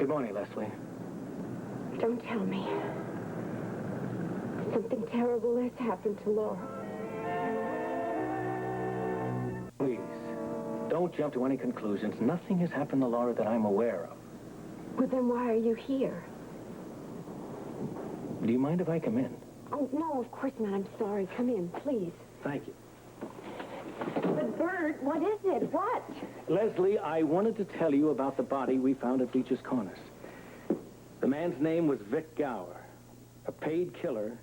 Good morning, Lesley. Don't tell me. Something terrible has happened to Laura. Please, don't jump to any conclusions. Nothing has happened to Laura that I'm aware of. Well, then why are you here? Do you mind if I come in? Oh, no, of course not. I'm sorry. Come in, please. Thank you. But, Bert, what is it? What? Lesley, I wanted to tell you about the body we found at Beach's Corners. The man's name was Vic Gower, a paid killer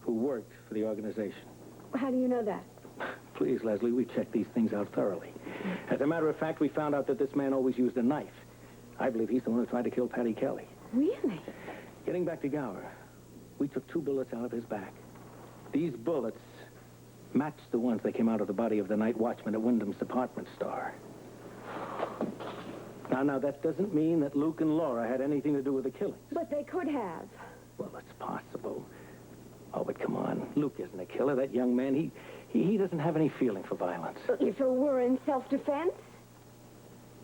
who worked for the organization. How do you know that? Please, Lesley, we checked these things out thoroughly. As a matter of fact, we found out that this man always used a knife. I believe he's the one who tried to kill Paddy Kelly. Really? Getting back to Gower, we took 2 bullets out of his back. These bullets matched the ones that came out of the body of the night watchman at Wyndham's department store. Now, that doesn't mean that Luke and Laura had anything to do with the killings. But they could have. Well, it's possible. Oh, but come on. Luke isn't a killer. That young man, he doesn't have any feeling for violence. If it were in self-defense?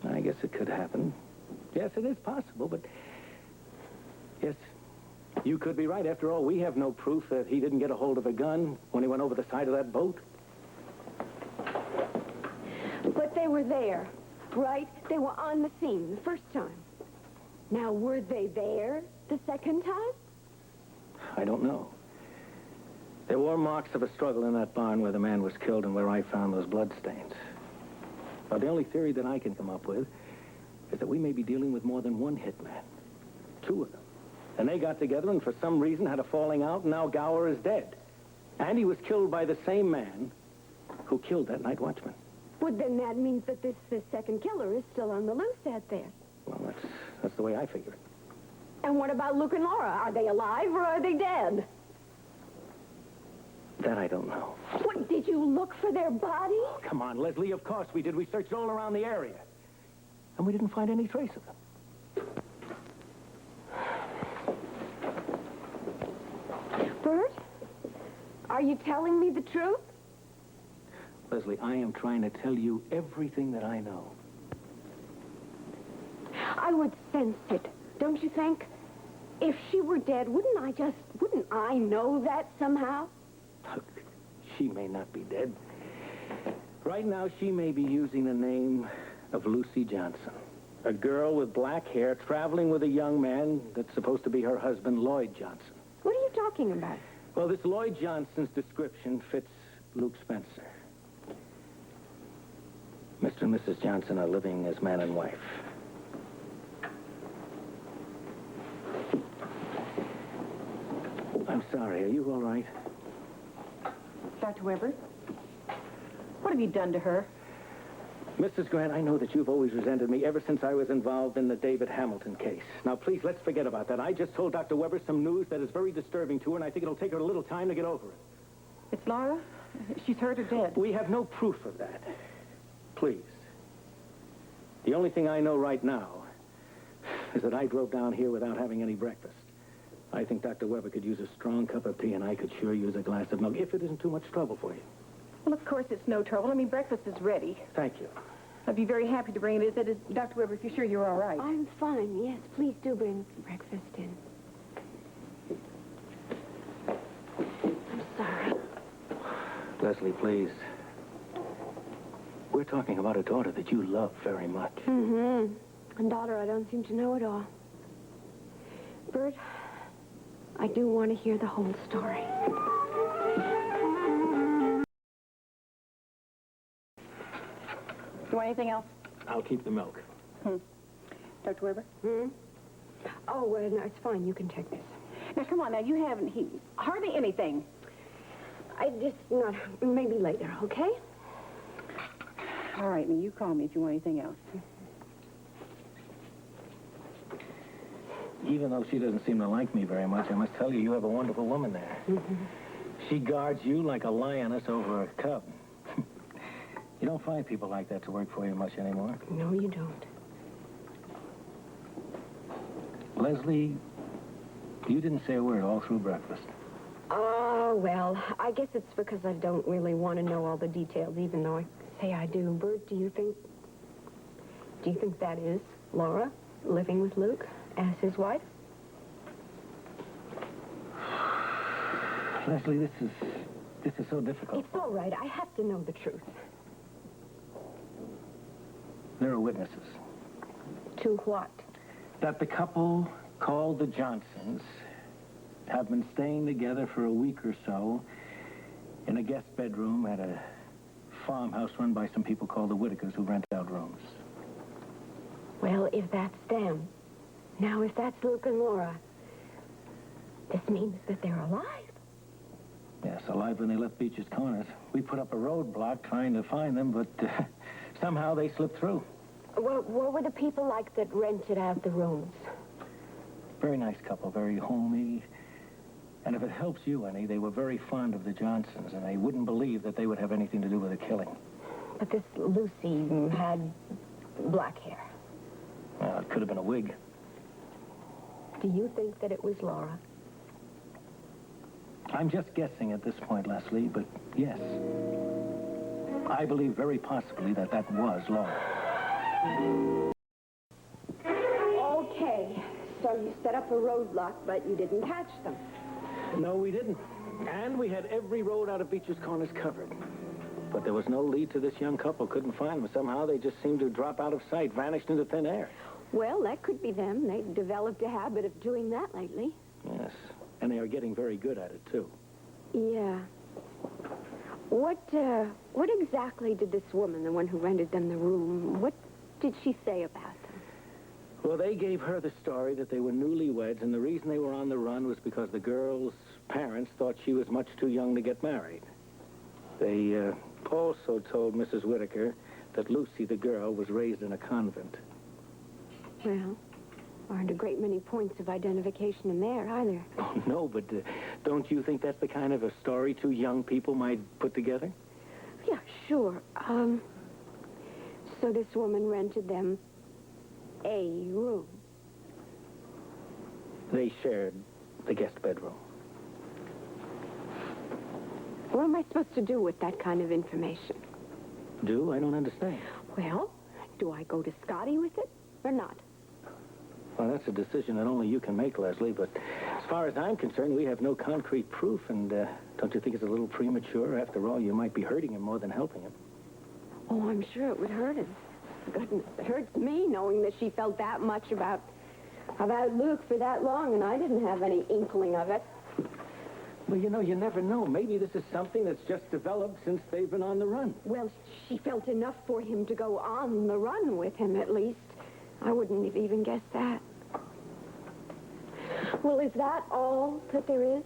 I guess it could happen. Yes, it is possible, but... Yes, you could be right. After all, we have no proof that he didn't get a hold of a gun when he went over the side of that boat. But they were there, right? They were on the scene the first time. Now, were they there the second time? I don't know. There were marks of a struggle in that barn where the man was killed and where I found those bloodstains. Now, the only theory that I can come up with is that we may be dealing with more than one hitman. 2 of them. And they got together and for some reason had a falling out, and now Gower is dead. And he was killed by the same man who killed that night watchman. Well, then that means that this second killer is still on the loose out there. Well, that's the way I figure it. And what about Luke and Laura? Are they alive or are they dead? That I don't know. What, did you look for their body? Oh, come on, Lesley, of course we did. We searched all around the area. And we didn't find any trace of them. Bert, are you telling me the truth? Lesley, I am trying to tell you everything that I know. I would sense it, don't you think? If she were dead, wouldn't I know that somehow? Look, she may not be dead. Right now, she may be using the name of Lucy Johnson. A girl with black hair traveling with a young man that's supposed to be her husband, Lloyd Johnson. What are you talking about? Well, this Lloyd Johnson's description fits Luke Spencer. Mr. and Mrs. Johnson are living as man and wife. I'm sorry. Are you all right? Dr. Weber, what have you done to her? Mrs. Grant, I know that you've always resented me ever since I was involved in the David Hamilton case. Now, please, let's forget about that. I just told Dr. Weber some news that is very disturbing to her, and I think it'll take her a little time to get over it. It's Laura? She's hurt or dead? We have no proof of that. Please. The only thing I know right now is that I drove down here without having any breakfast. I think Dr. Weber could use a strong cup of tea, and I could sure use a glass of milk, if it isn't too much trouble for you. Well, of course, it's no trouble. I mean, breakfast is ready. Thank you. I'd be very happy to bring it in. Dr. Weber, if you're sure you're all right. I'm fine, yes. Please do bring breakfast in. I'm sorry. Lesley, please. We're talking about a daughter that you love very much. Mm-hmm. And daughter, I don't seem to know it all. Bert, I do want to hear the whole story. You want anything else? I'll keep the milk. Dr. Weber? Oh, well, no, it's fine. You can take this. Now, come on. Now, you haven't hardly anything. Not, maybe later, okay? All right, now, you call me if you want anything else. Even though she doesn't seem to like me very much, I must tell you, you have a wonderful woman there. She guards you like a lioness over a cub. You don't find people like that to work for you much anymore. No, you don't. Lesley, you didn't say a word all through breakfast. Oh, well, I guess it's because I don't really want to know all the details, even though I say I do. Bert, do you think that is Laura? living with Luke as his wife? Lesley, this is so difficult. It's all right. I have to know the truth. There are witnesses. To what? That the couple called the Johnsons have been staying together for a week or so in a guest bedroom at a farmhouse run by some people called the Whitakers who rent out rooms. Well, if that's them, now if that's Luke and Laura, this means that they're alive. Yes, alive when they left Beach's Corners. We put up a roadblock trying to find them, but somehow they slipped through. What were the people like that rented out the rooms? Very nice couple, very homey. And if it helps you any, they were very fond of the Johnsons, and they wouldn't believe that they would have anything to do with the killing. But this Lucy had black hair. Well, it could have been a wig. Do you think that it was Laura? I'm just guessing at this point, Lesley, but yes. I believe very possibly that was Laura. Okay, so you set up a roadblock, but you didn't catch them. No, we didn't. And we had every road out of Beach's Corners covered. But there was no lead to this young couple. Couldn't find them. Somehow they just seemed to drop out of sight, vanished into thin air. Well, that could be them. They've developed a habit of doing that lately. Yes. And they are getting very good at it, too. Yeah. What exactly did this woman, the one who rented them the room, what did she say about them? Well, they gave her the story that they were newlyweds, and the reason they were on the run was because the girl's parents thought she was much too young to get married. They also told Mrs. Whitaker that Lucy, the girl, was raised in a convent. Well, aren't a great many points of identification in there, either. Oh, no, but don't you think that's the kind of a story two young people might put together? Yeah, sure. So this woman rented them a room. They shared the guest bedroom. What am I supposed to do with that kind of information? Do? I don't understand. Well, do I go to Scotty with it or not? Well, that's a decision that only you can make, Lesley, but as far as I'm concerned, we have no concrete proof, and don't you think it's a little premature? After all, you might be hurting him more than helping him. Oh, I'm sure it would hurt him. Goodness, it hurts me knowing that she felt that much about Luke for that long, and I didn't have any inkling of it. Well, you know, you never know. Maybe this is something that's just developed since they've been on the run. Well, she felt enough for him to go on the run with him, at least. I wouldn't have even guessed that. Well, is that all that there is?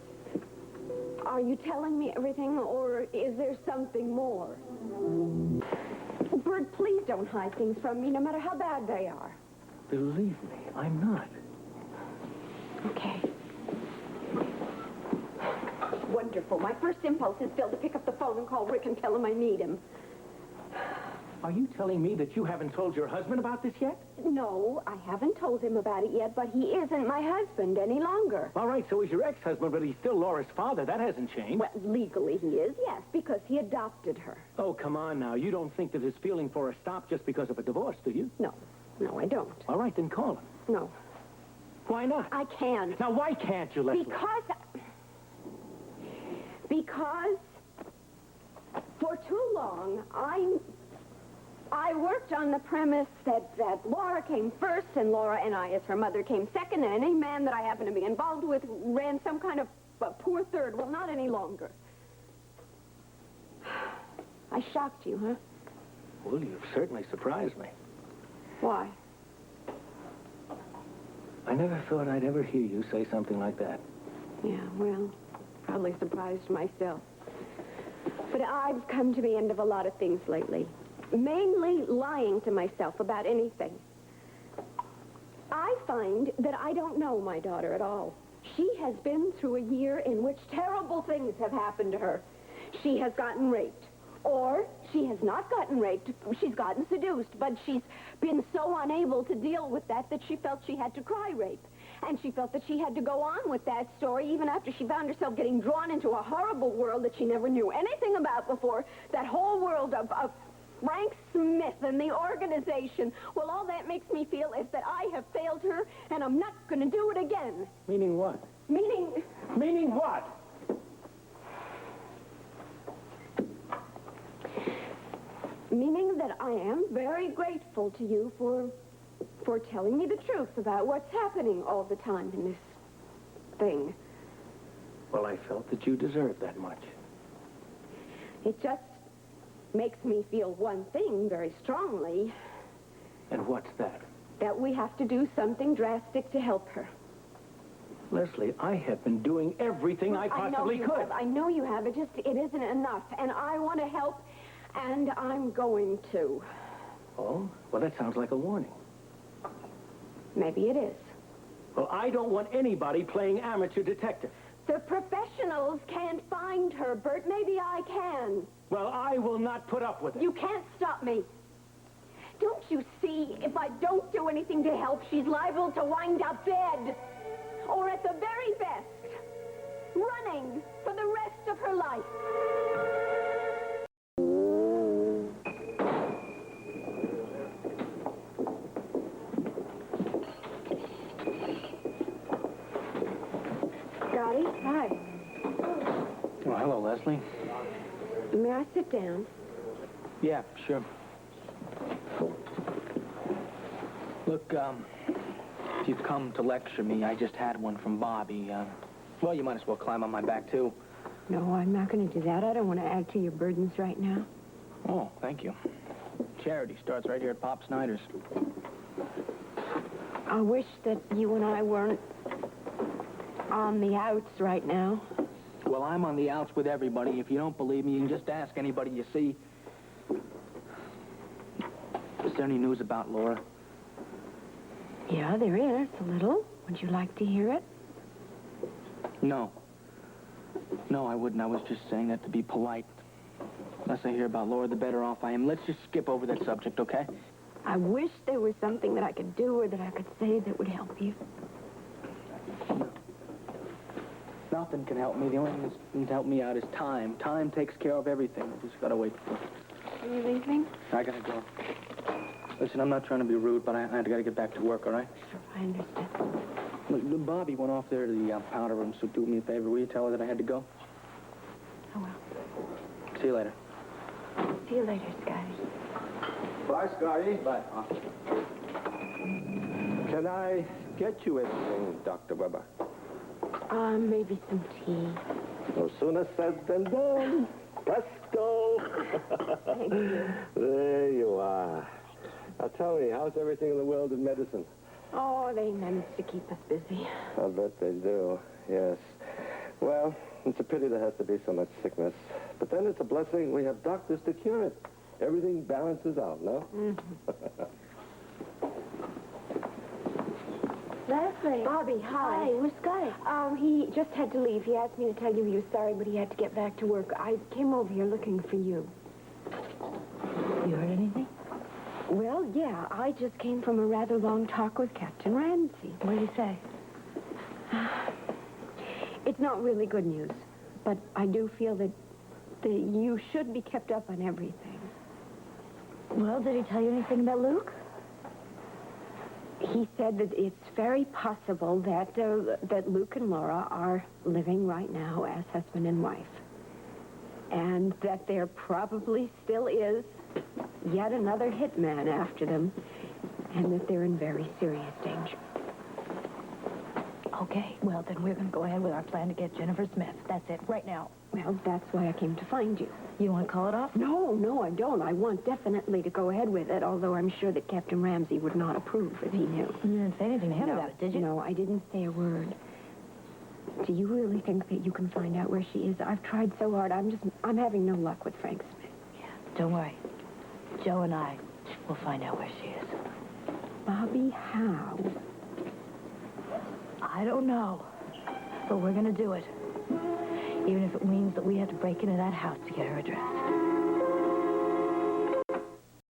Are you telling me everything, or is there something more? Bert, please don't hide things from me, no matter how bad they are. Believe me, I'm not. Okay. Wonderful. My first impulse is still to pick up the phone and call Rick and tell him I need him. Are you telling me that you haven't told your husband about this yet? No, I haven't told him about it yet, but he isn't my husband any longer. All right, so he's your ex-husband, but he's still Laura's father. That hasn't changed. Well, legally he is, yes, because he adopted her. Oh, come on now. You don't think that his feeling for her stopped just because of a divorce, do you? No, I don't. All right, then call him. No, Why not? I can't. Now, why can't you, Lesley? Because for too long, I worked on the premise that Laura came first, and Laura and I, as her mother, came second, and any man that I happened to be involved with ran some kind of poor third. Well, not any longer. I shocked you, huh? Well, you've certainly surprised me. Why? I never thought I'd ever hear you say something like that. Yeah, well, probably surprised myself. But I've come to the end of a lot of things lately. Mainly lying to myself about anything. I find that I don't know my daughter at all. She has been through a year in which terrible things have happened to her. She has gotten raped. Or she has not gotten raped. She's gotten seduced. But she's been so unable to deal with that she felt she had to cry rape. And she felt that she had to go on with that story even after she found herself getting drawn into a horrible world that she never knew anything about before. That whole world of Frank Smith and the organization. Well, all that makes me feel is that I have failed her, and I'm not going to do it again. Meaning what? Meaning... Meaning what? Meaning that I am very grateful to you for telling me the truth about what's happening all the time in this thing. Well, I felt that you deserved that much. It just makes me feel one thing very strongly. And what's that? That we have to do something drastic to help her. Leslie, I have been doing everything I possibly could. I know you have. It isn't enough. And I want to help, and I'm going to. Oh? Well, that sounds like a warning. Maybe it is. Well, I don't want anybody playing amateur detective. The professionals can't find her, Bert. Maybe I can. Well, I will not put up with it. You can't stop me. Don't you see, if I don't do anything to help, she's liable to wind up dead. Or at the very best, running for the rest of her life. Scotty? Hi. Well, hello, Leslie. May I sit down? Yeah, sure. Look, if you've come to lecture me, I just had one from Bobby. Well, you might as well climb on my back, too. No, I'm not going to do that. I don't want to add to your burdens right now. Oh, thank you. Charity starts right here at Pop Schneider's. I wish that you and I weren't on the outs right now. Well, I'm on the outs with everybody. If you don't believe me, you can just ask anybody you see. Is there any news about Laura? Yeah, there is, a little. Would you like to hear it? No. No, I wouldn't. I was just saying that to be polite. The less I hear about Laura, the better off I am. Let's just skip over that subject, okay? I wish there was something that I could do or that I could say that would help you. Nothing can help me. The only thing that can help me out is time. Time takes care of everything. I just gotta wait for it. Are you leaving? I gotta go. Listen, I'm not trying to be rude, but I gotta get back to work, all right? Sure, I understand. Look, Bobby went off there to the powder room, so do me a favor. Will you tell her that I had to go? Oh, well. See you later. See you later, Scotty. Bye, Scotty. Bye. Can I get you anything, Dr. Weber? Maybe some tea. No sooner said than done. Presto! Thank you. There you are. Now tell me, how's everything in the world of medicine? Oh, they manage to keep us busy. I bet they do, yes. Well, it's a pity there has to be so much sickness. But then it's a blessing we have doctors to cure it. Everything balances out, no? Leslie. Bobby, hi. Hi, where's Scotty? He just had to leave. He asked me to tell you he was sorry, but he had to get back to work. I came over here looking for you. You heard anything? Well, yeah, I just came from a rather long talk with Captain Ramsey. What did he say? It's not really good news, but I do feel that you should be kept up on everything. Well, did he tell you anything about Luke? He said that it's very possible that Luke and Laura are living right now as husband and wife. And that there probably still is yet another hitman after them, and that they're in very serious danger. Okay, well, then we're going to go ahead with our plan to get Jennifer Smith. That's it, right now. Well, that's why I came to find you. You want to call it off? No, I don't. I want definitely to go ahead with it, although I'm sure that Captain Ramsey would not approve if he knew. You didn't say anything to him about it, did you? No, I didn't say a word. Do you really think that you can find out where she is? I've tried so hard. I'm having no luck with Frank Smith. Yeah, don't worry. Joe and I will find out where she is. Bobby, how? I don't know, but we're going to do it. Even if it means that we have to break into that house to get her address.